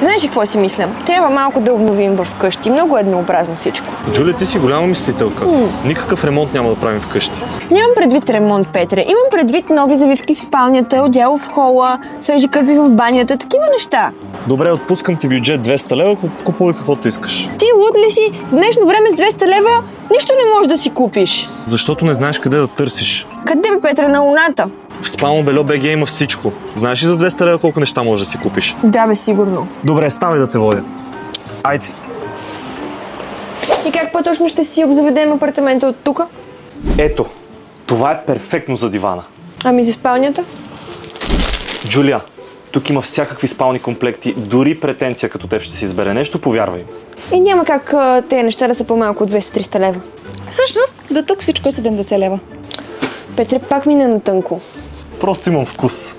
Знаеш ли какво си мисля? Трябва малко да обновим в къщи. Много еднообразно всичко. Джулия, ти си голяма мислителка. Никакъв ремонт няма да правим вкъщи. Нямам предвид ремонт, Петре. Имам предвид нови завивки в спалнята, одеяло в хола, свежи кърпи в банята, такива неща. Добре, отпускам ти бюджет 200 лева, купувай каквото искаш. Ти луд ли си? В днешно време с 200 лева нищо не можеш да си купиш. Защото не знаеш къде да търсиш. Къде бе, Петре, на луната? В Спално бельо БГ има всичко. Знаеш ли за 200 лева колко неща можеш да си купиш? Да, бе, сигурно. Добре, ставай да те водя. Айде. И как по-точно ще си обзаведем апартамента от тук? Ето, това е перфектно за дивана. Ами за спалнята? Джулия, тук има всякакви спални комплекти, дори претенция като теб ще си избере нещо, повярвай. И няма как тези неща да са по-малко от 200-300 лева. Всъщност, до тук всичко е 70 лева. Петре, пак мина на тънко. Просто имам вкус.